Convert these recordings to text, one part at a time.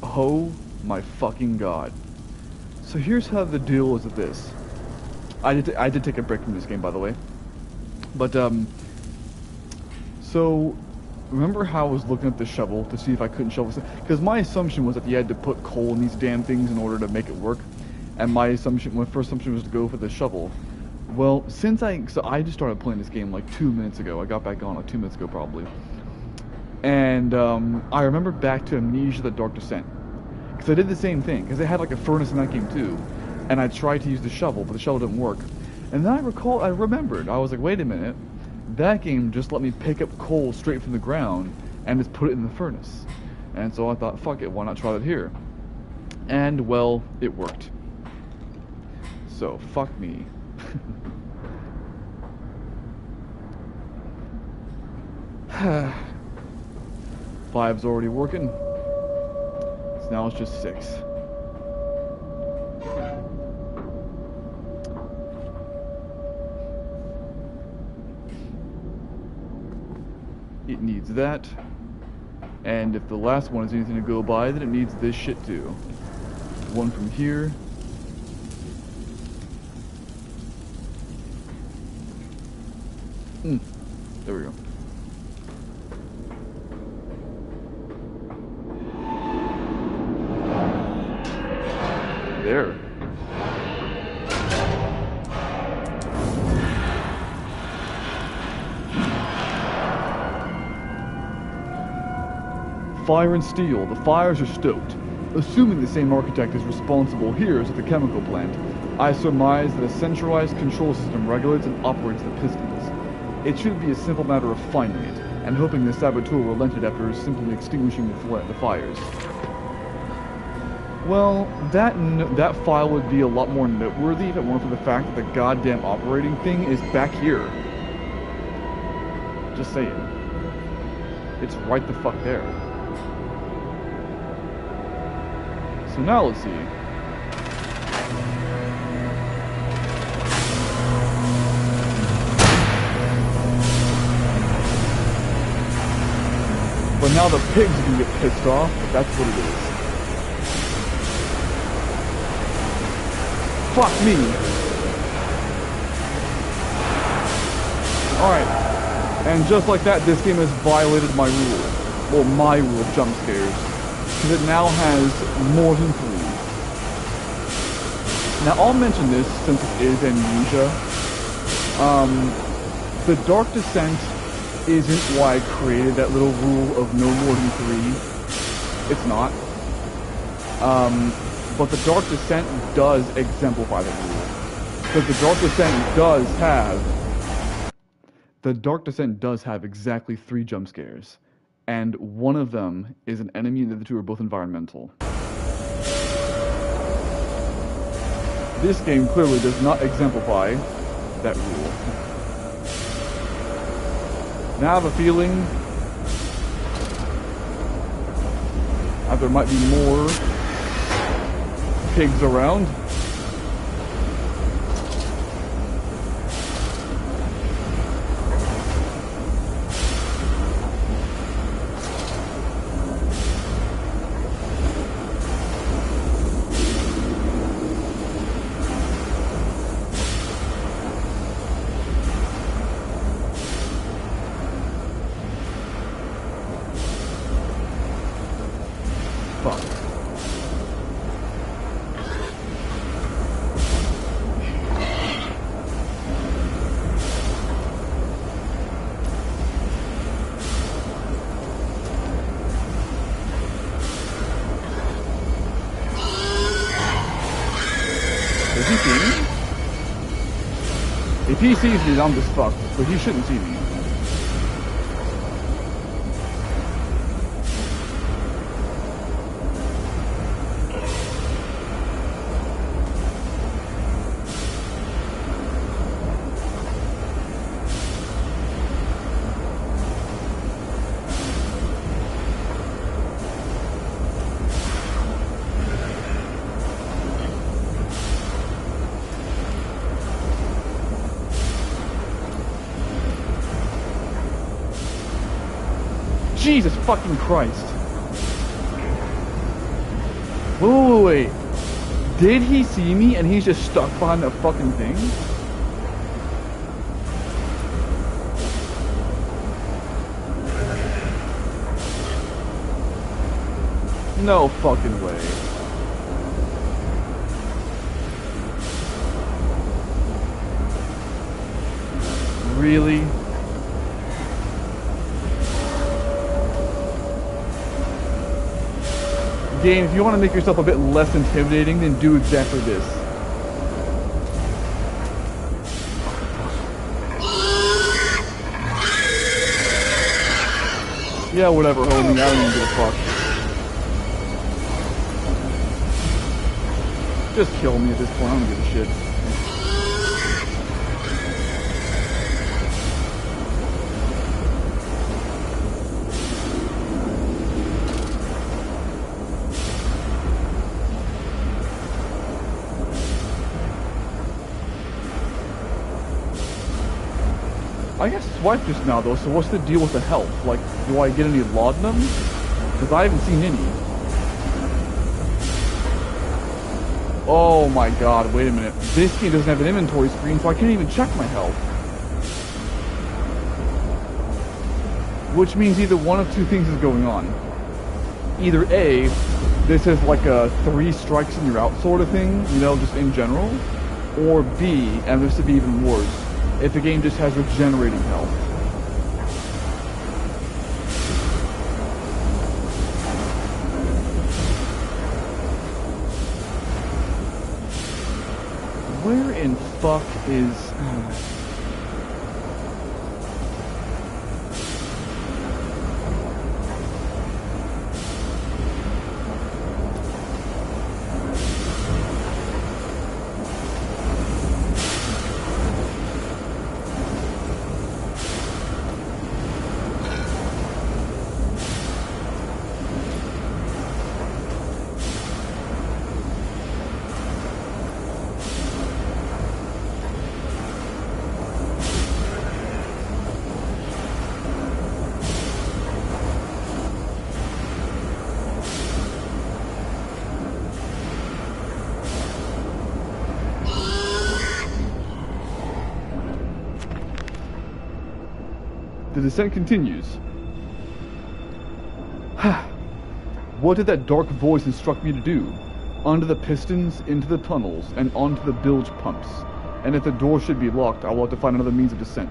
Oh my fucking god. So here's how the deal is with this. I did take a break from this game, by the way. But, so, remember how I was looking at the shovel to see if I couldn't shovel this? Because my assumption was that you had to put coal in these damn things in order to make it work. And my first assumption was to go for the shovel. Well, so I just started playing this game like 2 minutes ago. I got back on like 2 minutes ago probably. And, I remember back to Amnesia, the Dark Descent. Because I did the same thing, because they had like a furnace in that game too. And I tried to use the shovel, but the shovel didn't work. And then I remembered, I was like, wait a minute. That game just let me pick up coal straight from the ground and just put it in the furnace. And so I thought, fuck it, why not try that here? And, well, it worked. So, fuck me. Five's already working. So now it's just 6. It needs that. And if the last one is anything to go by, then it needs this shit too. One from here. There we go. There. Fire and steel. The fires are stoked. Assuming the same architect is responsible here as at the chemical plant, I surmise that a centralized control system regulates and operates the pistons. It should be a simple matter of finding it, and hoping the saboteur relented after simply extinguishing the fires. Well, that file would be a lot more noteworthy if it weren't for the fact that the goddamn operating thing is back here. Just saying. It's right the fuck there. So now let's see. But now the pigs can get pissed off, but that's what it is. Fuck me! Alright. And just like that, this game has violated my rule. Well, my rule of jump scares. Because it now has more than 3. Now, I'll mention this since it is Amnesia. The Dark Descent isn't why I created that little rule of no more than 3. It's not. But the Dark Descent does exemplify that rule. Because the Dark Descent does have exactly 3 jump scares. And one of them is an enemy and the other 2 are both environmental. This game clearly does not exemplify that rule. Now I have a feeling that there might be more pigs around. If he sees me, I'm just fucked, but he shouldn't see me. Jesus fucking Christ. Wait. Did he see me and he's just stuck behind the fucking thing? No fucking way. Really? Game, if you want to make yourself a bit less intimidating, then do exactly this. Yeah, whatever, homie, I don't even give a fuck. Just kill me at this point, I don't give a shit. I guess swipe just now though, so what's the deal with the health? Like, do I get any laudanum? Because I haven't seen any. Oh my god, wait a minute. This game doesn't have an inventory screen, so I can't even check my health. Which means either one of two things is going on. Either A, this is like a 3 strikes and you're out sort of thing, you know, just in general. Or B, and this would be even worse, if the game just has regenerating health. Where in fuck is... The descent continues. What did that dark voice instruct me to do? Under the pistons, into the tunnels, and onto the bilge pumps. And if the door should be locked, I will have to find another means of descent.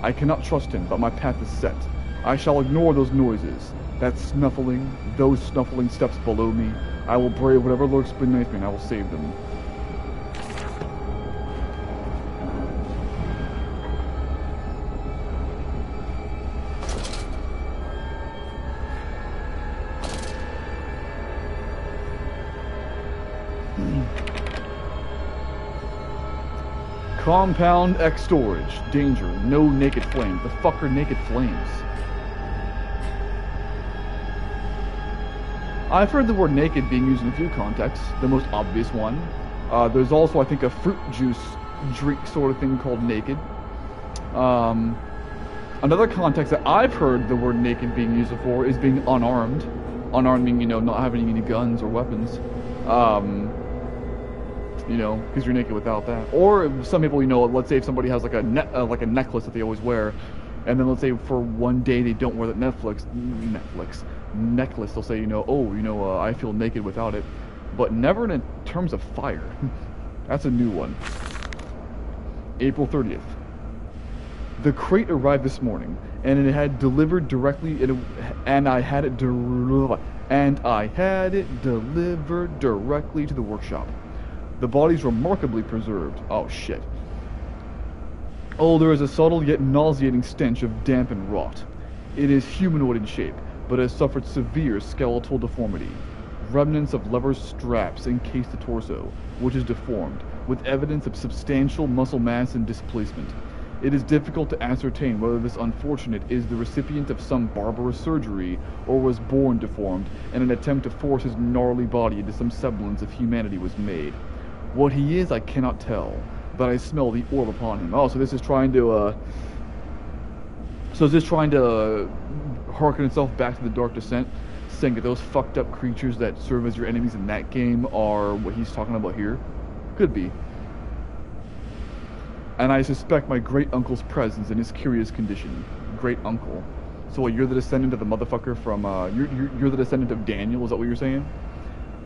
I cannot trust him, but my path is set. I shall ignore those noises. That snuffling, those snuffling steps below me. I will brave whatever lurks beneath me, and I will save them. Compound X storage. Danger. No naked flames. The fuck are naked flames? I've heard the word naked being used in a few contexts. The most obvious one. There's also, I think, a fruit juice drink sort of thing called naked. Another context that I've heard the word naked being used for is being unarmed. Unarmed meaning, you know, not having any guns or weapons. You know, because you're naked without that. Or some people, you know, let's say if somebody has like a necklace that they always wear, and then let's say for one day they don't wear that necklace, they'll say, you know, oh, you know, I feel naked without it, but never in terms of fire. That's a new one. April 30th. The crate arrived this morning, and it had delivered directly. And I had it delivered directly to the workshop. The body's remarkably preserved. Oh shit. Oh, there is a subtle yet nauseating stench of damp and rot. It is humanoid in shape, but has suffered severe skeletal deformity. Remnants of leather straps encase the torso, which is deformed, with evidence of substantial muscle mass and displacement. It is difficult to ascertain whether this unfortunate is the recipient of some barbarous surgery, or was born deformed, and an attempt to force his gnarly body into some semblance of humanity was made. What he is, I cannot tell, but I smell the orb upon him. Oh, so this is trying to, harken itself back to the Dark Descent. saying that those fucked up creatures that serve as your enemies in that game are what he's talking about here? Could be. And I suspect my great-uncle's presence in his curious condition. Great-uncle. So what, you're the descendant of the motherfucker from, you're the descendant of Daniel, is that what you're saying?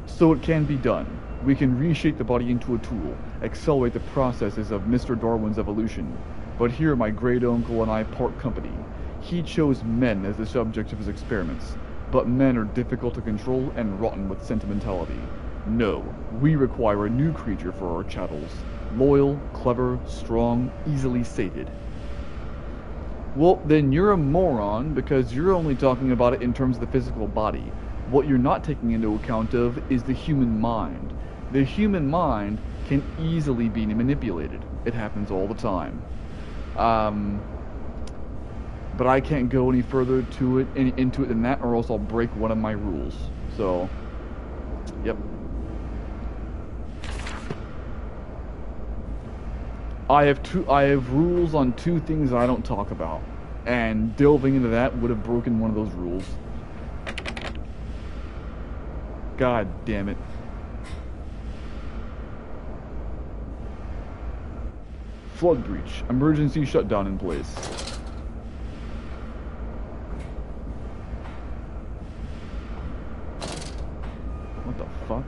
So it can be done. We can reshape the body into a tool, accelerate the processes of Mr. Darwin's evolution. But here my great-uncle and I part company. He chose men as the subject of his experiments, but men are difficult to control and rotten with sentimentality. No, we require a new creature for our chattels. Loyal, clever, strong, easily sated. Well, then you're a moron, because you're only talking about it in terms of the physical body. What you're not taking into account of is the human mind. The human mind can easily be manipulated. It happens all the time. But I can't go any further into it than that, or else I'll break one of my rules. So, yep. I have rules on 2 things I don't talk about, and delving into that would have broken one of those rules. God damn it. Flood breach. Emergency shutdown in place. What the fuck?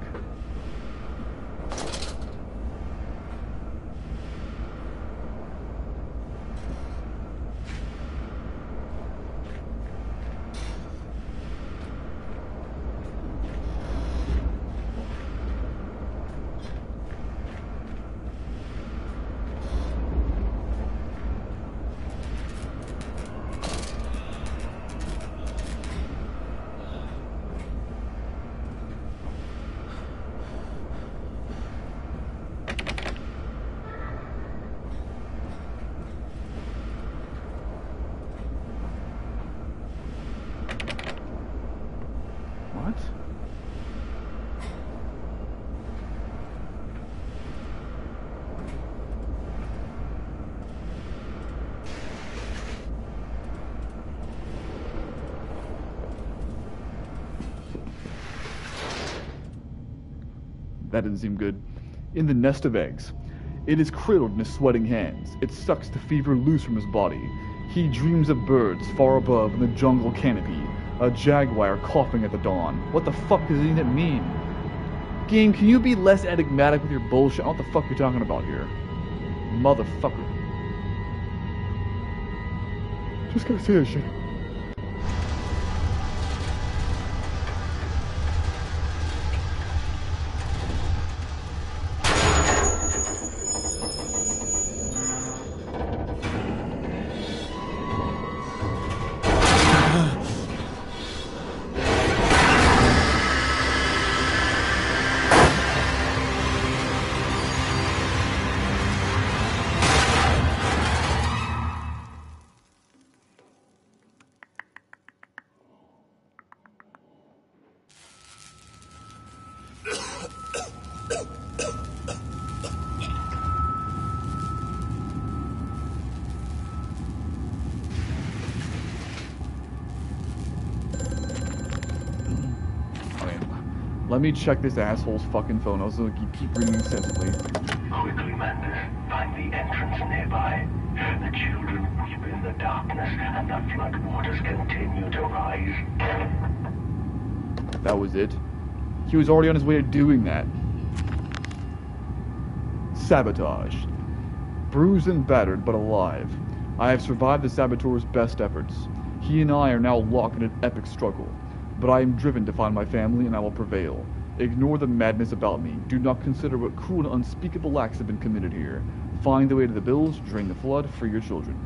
That didn't seem good. In the nest of eggs. It is cradled in his sweating hands. It sucks the fever loose from his body. He dreams of birds far above in the jungle canopy. A jaguar coughing at the dawn. What the fuck does any of that mean? Game, can you be less enigmatic with your bullshit? What the fuck are you talking about here? Motherfucker. Just gotta say that shit. Let me check this asshole's fucking phone. I was gonna keep reading sensibly. Quickly, Mandus. Find the entrance nearby. The children weep in the darkness, and the flood waters continue to rise. That was it. He was already on his way to doing that. Sabotage. Bruised and battered, but alive. I have survived the saboteur's best efforts. He and I are now locked in an epic struggle. But I am driven to find my family, and I will prevail. Ignore the madness about me. Do not consider what cruel and unspeakable acts have been committed here. Find the way to the bills, drain the flood, free your children.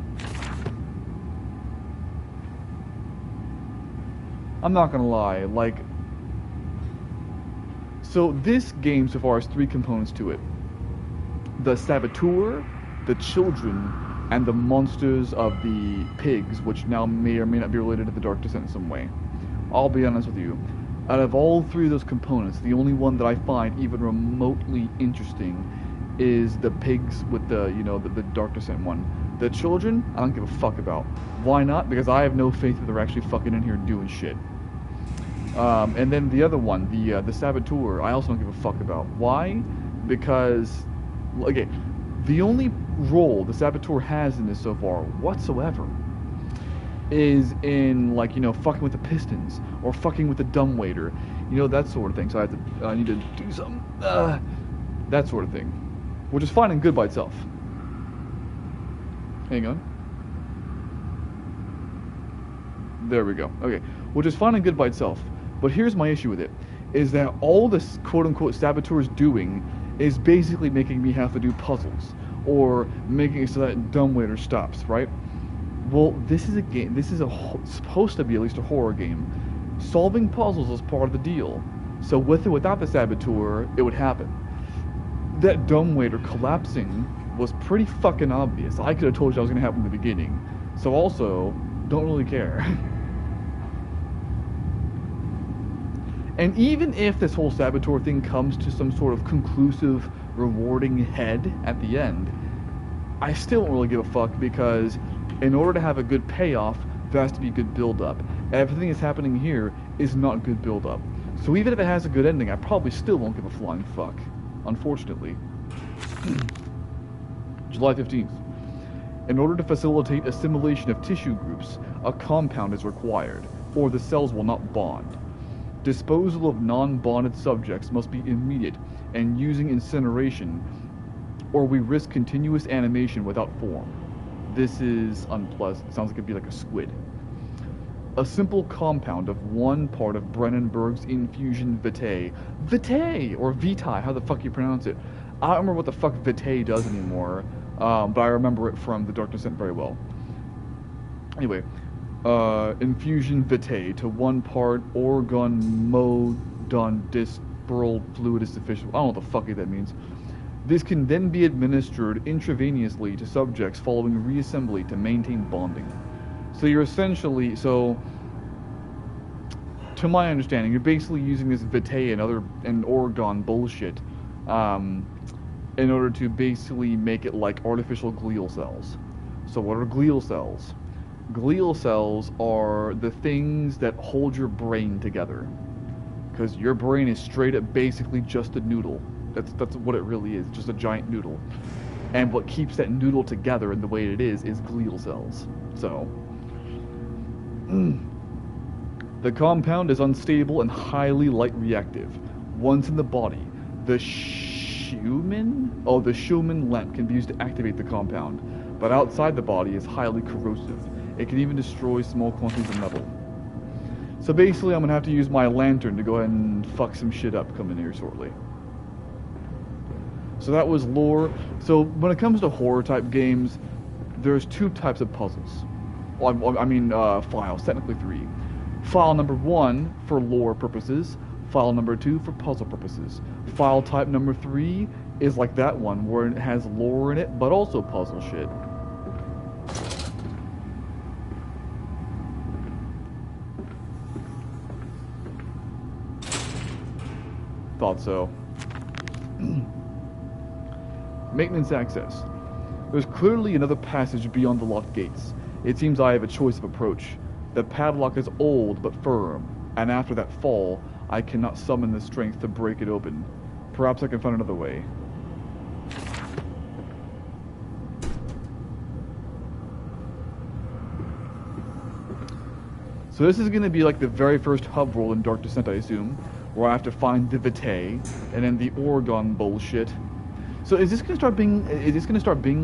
I'm not gonna lie, like... So this game so far has 3 components to it. The saboteur, the children, and the monsters of the pigs, which now may or may not be related to the Dark Descent in some way. I'll be honest with you. Out of all 3 of those components, the only one that I find even remotely interesting is the pigs with the, you know, the Dark Descent one. The children, I don't give a fuck about. Why not? Because I have no faith that they're actually fucking in here doing shit. And then the other one, the saboteur, I also don't give a fuck about. Why? Because, okay, the only role the saboteur has in this so far whatsoever is in, like, you know, fucking with the pistons or fucking with the dumbwaiter, you know, that sort of thing. So I need to do something, that sort of thing, which is fine and good by itself. Hang on. There we go. Okay, which is fine and good by itself. But here's my issue with it, is that all this quote-unquote saboteur is doing is basically making me have to do puzzles, or making it so that dumbwaiter stops, right? Well, this is a game, supposed to be at least a horror game. Solving puzzles is part of the deal. So with or without the saboteur, it would happen. That dumbwaiter collapsing was pretty fucking obvious. I could have told you that was going to happen in the beginning. So also, don't really care. And even if this whole saboteur thing comes to some sort of conclusive, rewarding head at the end, I still don't really give a fuck, because in order to have a good payoff, there has to be good build-up. Everything that's happening here is not good build-up. So even if it has a good ending, I probably still won't give a flying fuck, unfortunately. July 15th. In order to facilitate assimilation of tissue groups, a compound is required, or the cells will not bond. Disposal of non-bonded subjects must be immediate and using incineration, or we risk continuous animation without form. This is unpleasant. Sounds like it'd be like a squid. A simple compound of one part of Brennenberg's infusion vitae. Vitae! Or vitae, how the fuck you pronounce it. I don't remember what the fuck vitae does anymore, but I remember it from The Dark Descent very well. Anyway, infusion vitae to one part organ modondisperal fluid is sufficient. I don't know what the fuck that means. This can then be administered intravenously to subjects following reassembly to maintain bonding. So you're essentially, to my understanding, you're basically using this vitae and organ bullshit in order to basically make it like artificial glial cells. So what are glial cells? Glial cells are the things that hold your brain together, because your brain is straight up basically just a noodle. That's what it really is, just a giant noodle. And what keeps that noodle together in the way it is glial cells. So, the compound is unstable and highly light reactive. Once in the body, the Schumann lamp can be used to activate the compound, but outside the body is highly corrosive. It can even destroy small quantities of metal. So basically, I'm gonna have to use my lantern to go ahead and fuck some shit up coming here shortly. So that was lore. So when it comes to horror type games, there's two types of puzzles. Files, technically three. File number 1 for lore purposes, file number 2 for puzzle purposes. File type number 3 is like that one, where it has lore in it, but also puzzle shit. Thought so. Maintenance access. There's clearly another passage beyond the locked gates. It seems I have a choice of approach. The padlock is old but firm, and after that fall, I cannot summon the strength to break it open. Perhaps I can find another way. So this is going to be like the very first hub roll in Dark Descent, I assume, where I have to find the vitae, and then the Oregon bullshit. So is this gonna start being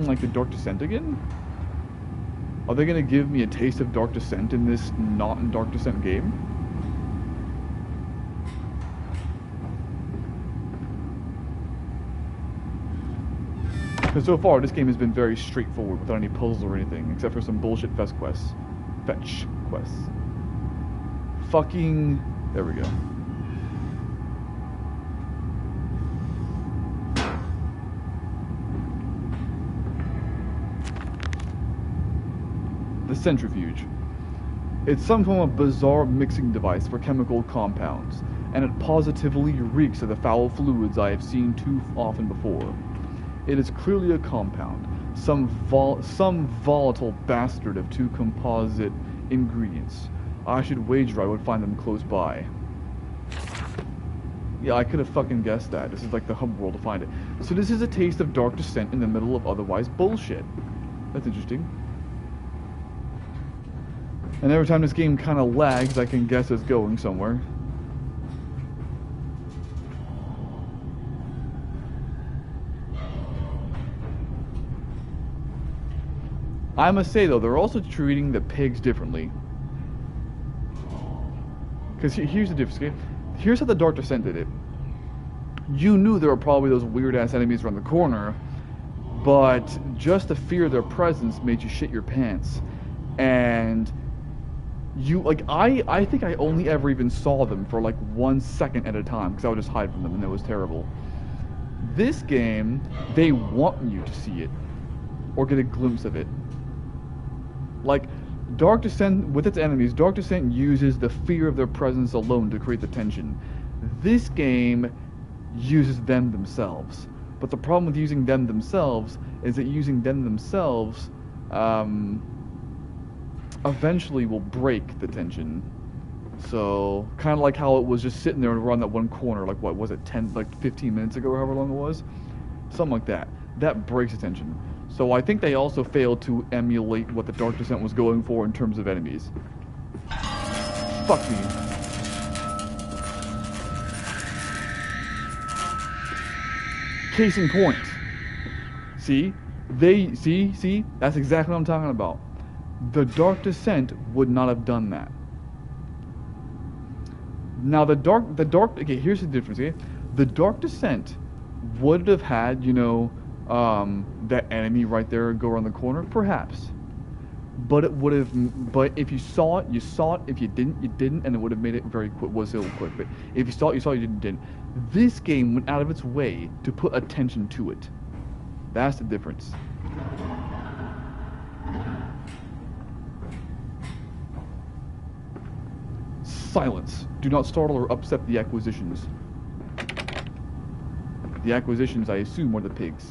like the Dark Descent again? Are they gonna give me a taste of Dark Descent in this not Dark Descent game? Because so far this game has been very straightforward without any puzzles or anything, except for some bullshit fetch quests. Fucking, there we go. The centrifuge. It's some form of bizarre mixing device for chemical compounds, and it positively reeks of the foul fluids I have seen too often before. It is clearly a compound, some volatile bastard of two composite ingredients. I should wager I would find them close by. Yeah, I could have fucking guessed that. This is like the hub world to find it. So this is a taste of Dark Descent in the middle of otherwise bullshit. That's interesting. And every time this game kind of lags, I can guess it's going somewhere. I must say though, they're also treating the pigs differently. Because here's the difference, okay? Here's how the Dark Descent did it. You knew there were probably those weird-ass enemies around the corner, but just the fear of their presence made you shit your pants. And you, like, I think I only ever even saw them for like 1 second at a time, because I would just hide from them, and it was terrible. This game, they want you to see it, or get a glimpse of it. Like, Dark Descent, with its enemies, Dark Descent uses the fear of their presence alone to create the tension. This game uses them themselves. But the problem with using them themselves is that using them themselves eventually will break the tension. So, kind of like how it was just sitting there around that one corner, like what was it, 15 minutes ago, or however long it was? Something like that. That breaks the tension. So I think they also failed to emulate what the Dark Descent was going for in terms of enemies. Fuck me. Case in point. See? See? That's exactly what I'm talking about. The Dark Descent would not have done that. Now okay, here's the difference, okay? The Dark Descent would have had, you know, that enemy right there go around the corner, perhaps. But it would have. But if you saw it, you saw it. If you didn't, you didn't, and it would have made it very quick. Was a little quick, but if you saw it, you saw it. You didn't. This game went out of its way to put attention to it. That's the difference. Silence. Do not startle or upset the acquisitions. The acquisitions, I assume, are the pigs.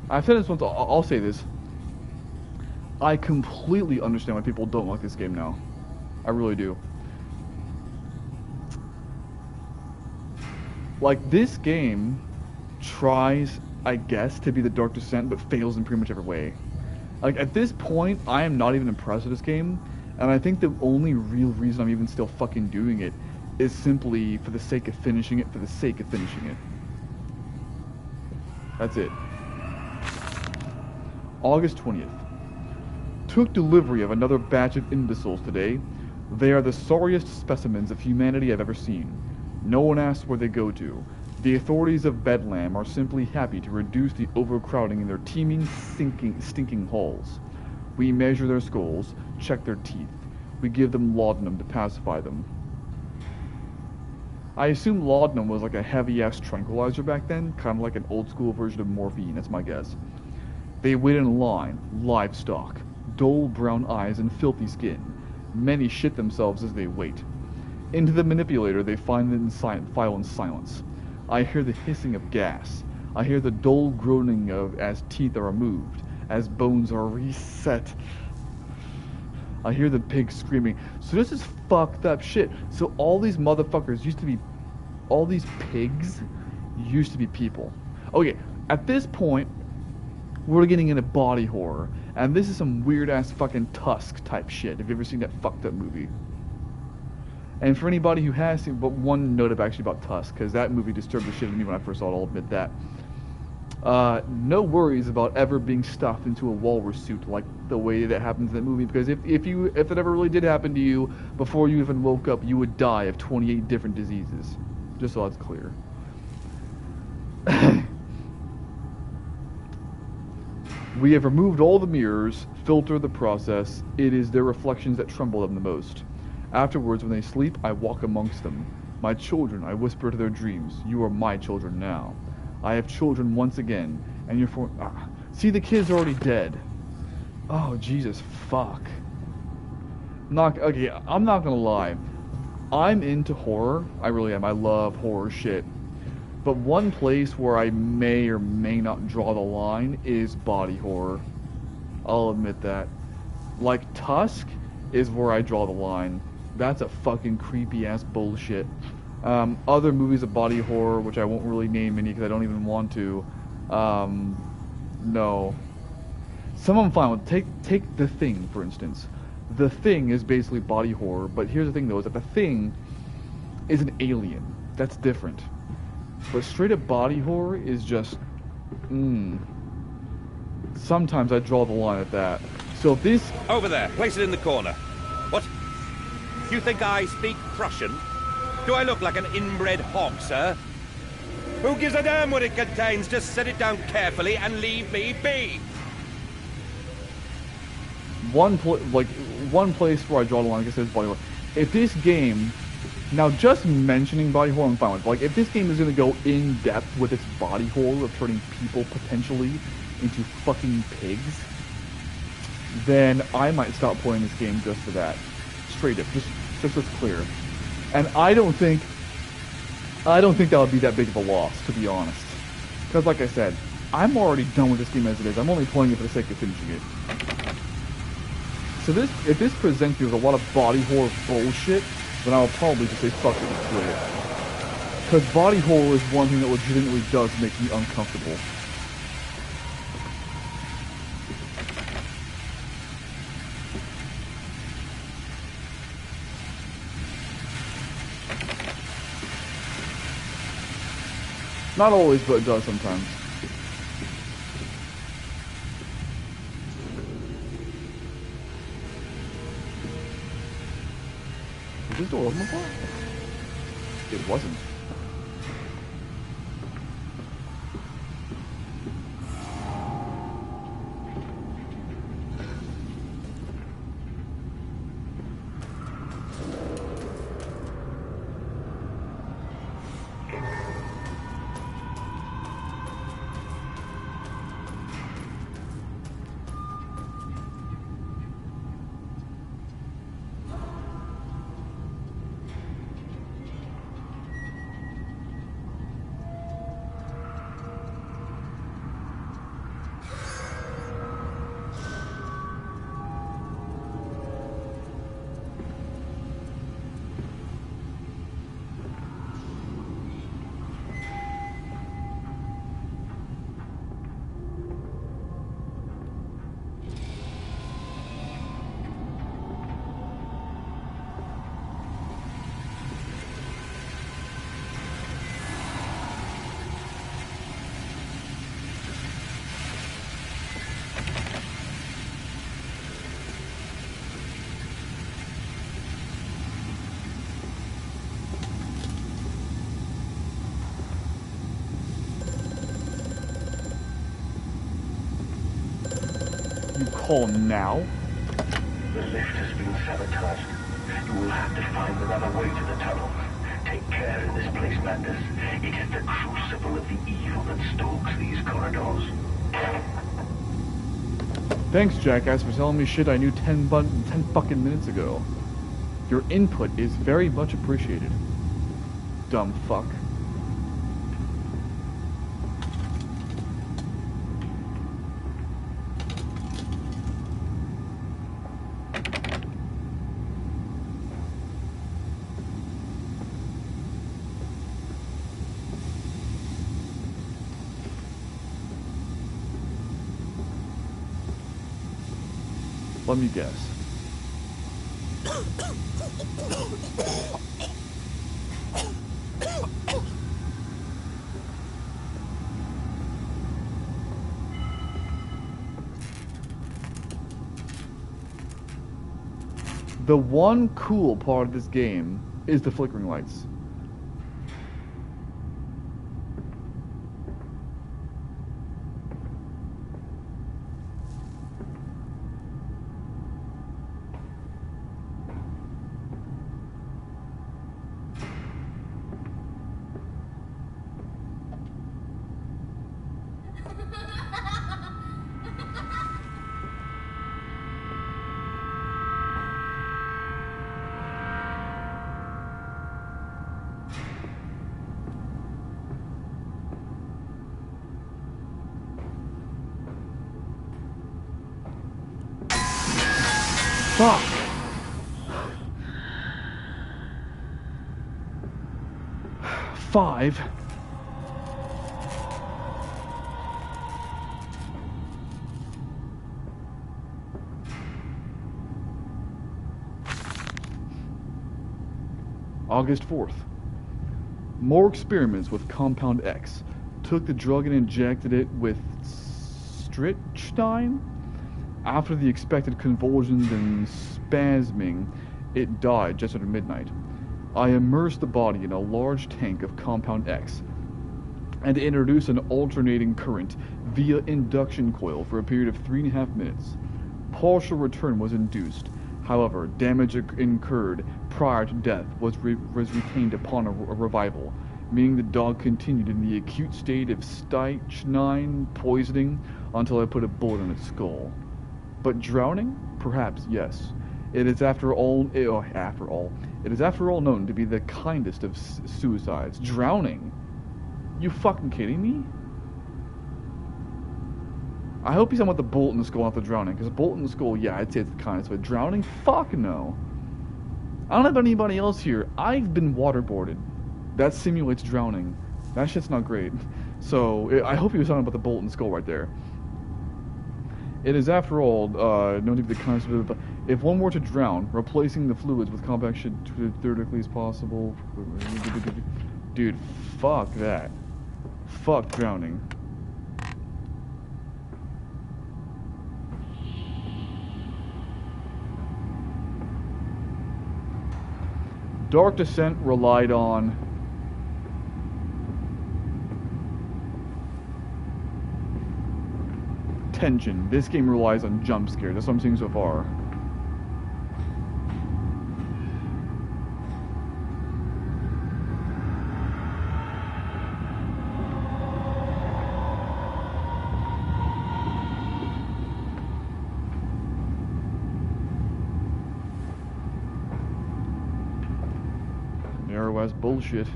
I've said this once, I'll say this. I completely understand why people don't like this game now. I really do. Like, this game tries, I guess, to be the Dark Descent, but fails in pretty much every way. Like, at this point, I am not even impressed with this game, and I think the only real reason I'm even still fucking doing it is simply for the sake of finishing it, for the sake of finishing it. That's it. August 20th. Took delivery of another batch of imbeciles today. They are the sorriest specimens of humanity I've ever seen. No one asks where they go to. The authorities of Bedlam are simply happy to reduce the overcrowding in their teeming, stinking halls. We measure their skulls, check their teeth. We give them laudanum to pacify them. I assume laudanum was like a heavy-ass tranquilizer back then, kind of like an old-school version of morphine, that's my guess. They wait in line, livestock, dull brown eyes and filthy skin. Many shit themselves as they wait. Into the manipulator they file in silence. I hear the hissing of gas. I hear the dull groaning of as teeth are removed, as bones are reset. I hear the pigs screaming. So this is fucked up shit. So all these motherfuckers used to be, all these pigs used to be people. Okay, at this point, we're getting into body horror, and this is some weird-ass fucking Tusk type shit. Have you ever seen that fucked up movie? And for anybody who has seen, but one note about Tusk, because that movie disturbed the shit out of me when I first saw it, I'll admit that. No worries about ever being stuffed into a walrus suit like the way that happens in that movie, because if it ever really did happen to you, before you even woke up, you would die of 28 different diseases. Just so that's clear. We have removed all the mirrors, filter the process. It is their reflections that tremble them the most. Afterwards, when they sleep, I walk amongst them. My children, I whisper to their dreams. You are my children now. I have children once again, and you're for... See, the kid's already dead. Oh, Jesus, fuck. Okay, I'm not gonna lie. I'm into horror. I really am. I love horror shit. But one place where I may or may not draw the line is body horror. I'll admit that. Like, Tusk is where I draw the line. That's a fucking creepy-ass bullshit. Other movies of body horror, which I won't really name any because I don't even want to, no. Some I'm fine with. Take The Thing, for instance. The Thing is basically body horror, but here's the thing, though, is that The Thing is an alien. That's different. But straight-up body horror is just, Sometimes I draw the line at that. So if this... Over there, place it in the corner. What? You think I speak Prussian? Do I look like an inbred hog, sir? Who gives a damn what it contains? Just set it down carefully and leave me be! One place where I draw the line, like I said, is body horror. If this game... Now, just mentioning body horror, I'm fine with. Like, if this game is going to go in-depth with its body horror of turning people, potentially, into fucking pigs, then I might stop playing this game just for that. Straight up. Just so it's clear. And I don't think that would be that big of a loss, to be honest. Because, like I said, I'm already done with this game as it is. I'm only playing it for the sake of finishing it. So if this presents me with a lot of body horror bullshit, then I'll probably just say fuck it and quit it. Because body horror is one thing that legitimately does make me uncomfortable. Not always, but it does sometimes. Was this door open before? It wasn't. Call now? The lift has been sabotaged. You will have to find another way to the tunnel. Take care in this place, Mandus. It is the crucible of the evil that stalks these corridors. Thanks, Jackass, for telling me shit I knew 10 fucking minutes ago. Your input is very much appreciated. Dumb fuck. Let me guess. The one cool part of this game is the flickering lights. Fuck! Five. August 4th. More experiments with Compound X. Took the drug and injected it with strychnine. After the expected convulsions and spasming, it died just after midnight. I immersed the body in a large tank of Compound X and introduced an alternating current via induction coil for a period of 3.5 minutes. Partial return was induced. However, damage incurred prior to death was retained upon a revival, meaning the dog continued in the acute state of strychnine poisoning until I put a bullet in its skull. But drowning? Perhaps yes. It is after all known to be the kindest of suicides. Drowning? You fucking kidding me? I hope he's talking about the bullet in the skull, not the drowning. Because a bullet in the skull, yeah, I'd say it's the kindest. But drowning? Fuck no. I don't have anybody else here. I've been waterboarded. That simulates drowning. That shit's not great. So, I hope he was talking about the bullet in the skull right there. It is, after all, known to be the kindest of... If one were to drown, replacing the fluids with compact shit theoretically is possible. Dude, fuck that. Fuck drowning. Dark Descent relied on tension. This game relies on jump scares. That's what I'm seeing so far. Narrow ass bullshit.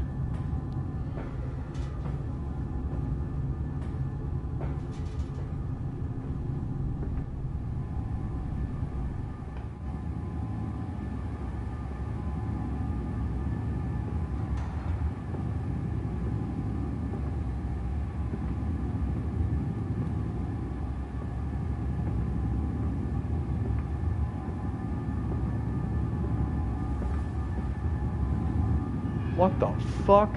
What the fuck?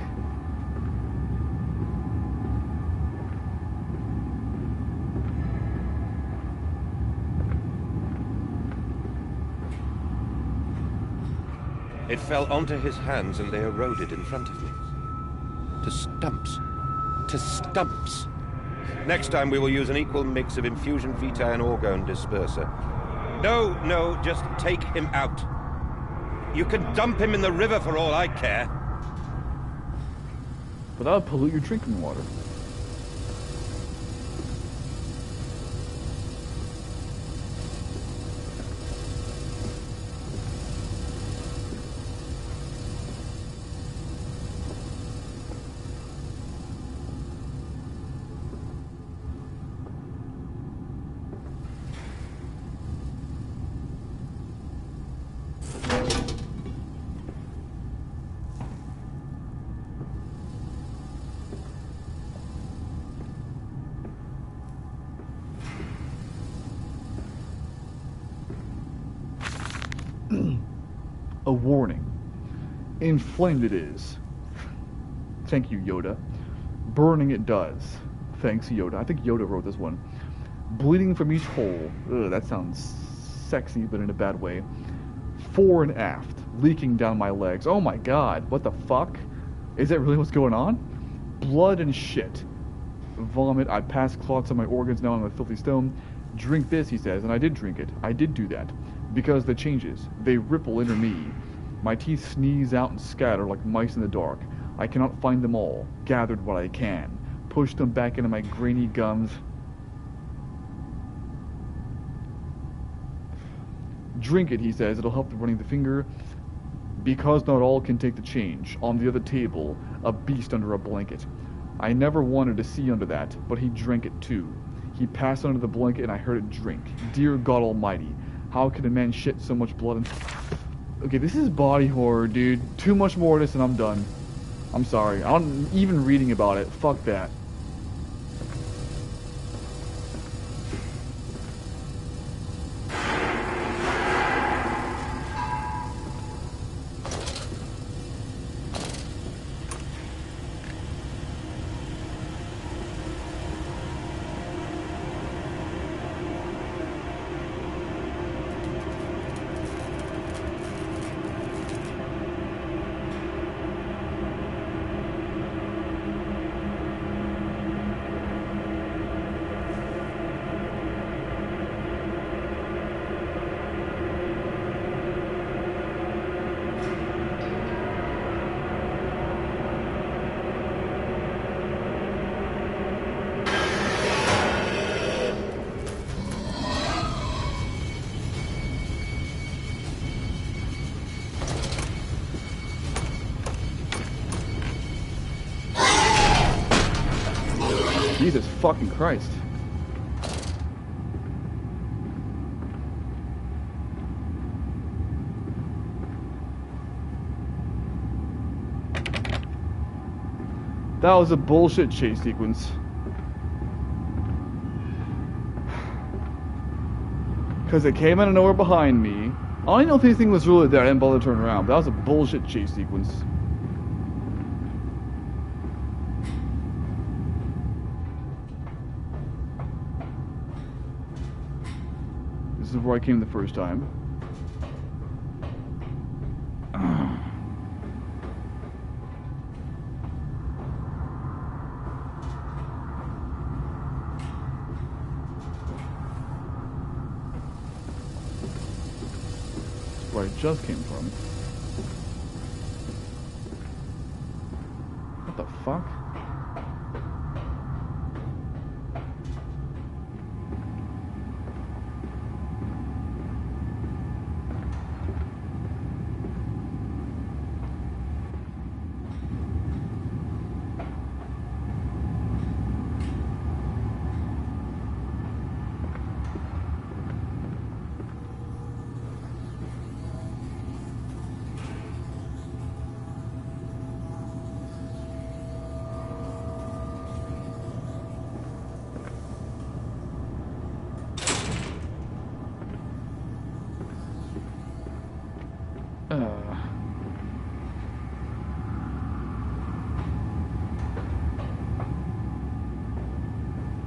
It fell onto his hands and they eroded in front of me. To stumps. To stumps. Next time we will use an equal mix of infusion vitae and orgone disperser. No, just take him out. You can dump him in the river for all I care. But that would pollute your drinking water. A warning. Inflamed it is. Thank you, Yoda. Burning it does. Thanks, Yoda. I think Yoda wrote this one. Bleeding from each hole. Ugh, that sounds sexy, but in a bad way. Fore and aft. Leaking down my legs. Oh my god, what the fuck? Is that really what's going on? Blood and shit. Vomit. I pass clots on my organs, now I'm a filthy stone. Drink this, he says, and I did drink it. I did do that. Because the changes, they ripple into me. My teeth sneeze out and scatter like mice in the dark. I cannot find them all. Gathered what I can. Pushed them back into my grainy gums. Drink it, he says. It'll help with running the finger. Because not all can take the change. On the other table, a beast under a blanket. I never wanted to see under that, but he drank it too. He passed under the blanket and I heard it drink. Dear God Almighty. How could a man shit so much blood and... Okay, this is body horror, dude. Too much more of this and I'm done. I'm sorry. I don't even reading about it. Fuck that. Jesus fucking Christ. That was a bullshit chase sequence. Because it came out of nowhere behind me. I don't even know if anything was really there. I didn't bother to turn around. But that was a bullshit chase sequence. This is where I came the first time. Where I just came from. What the fuck?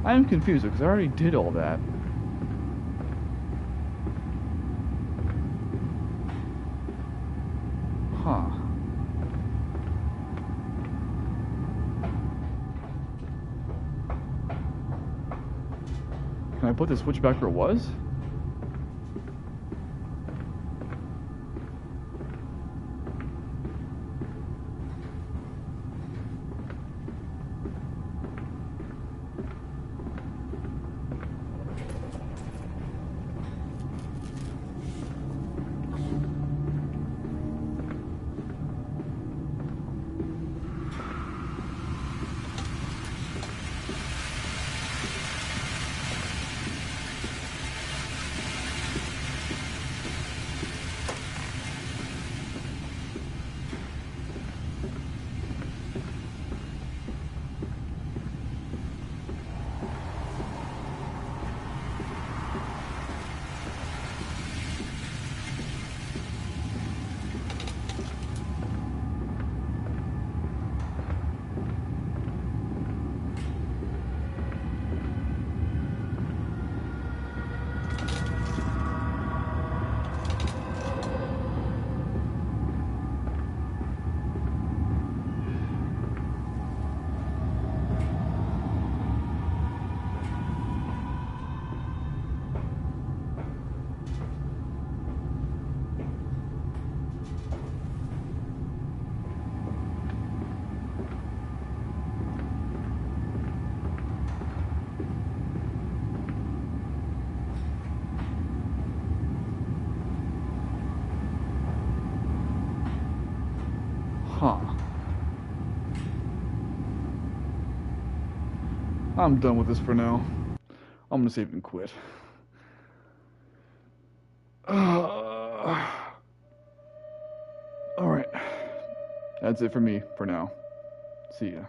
I am confused because I already did all that. Huh. Can I put the switch back where it was? Huh. I'm done with this for now. I'm gonna save and quit. Alright. That's it for me for now. See ya.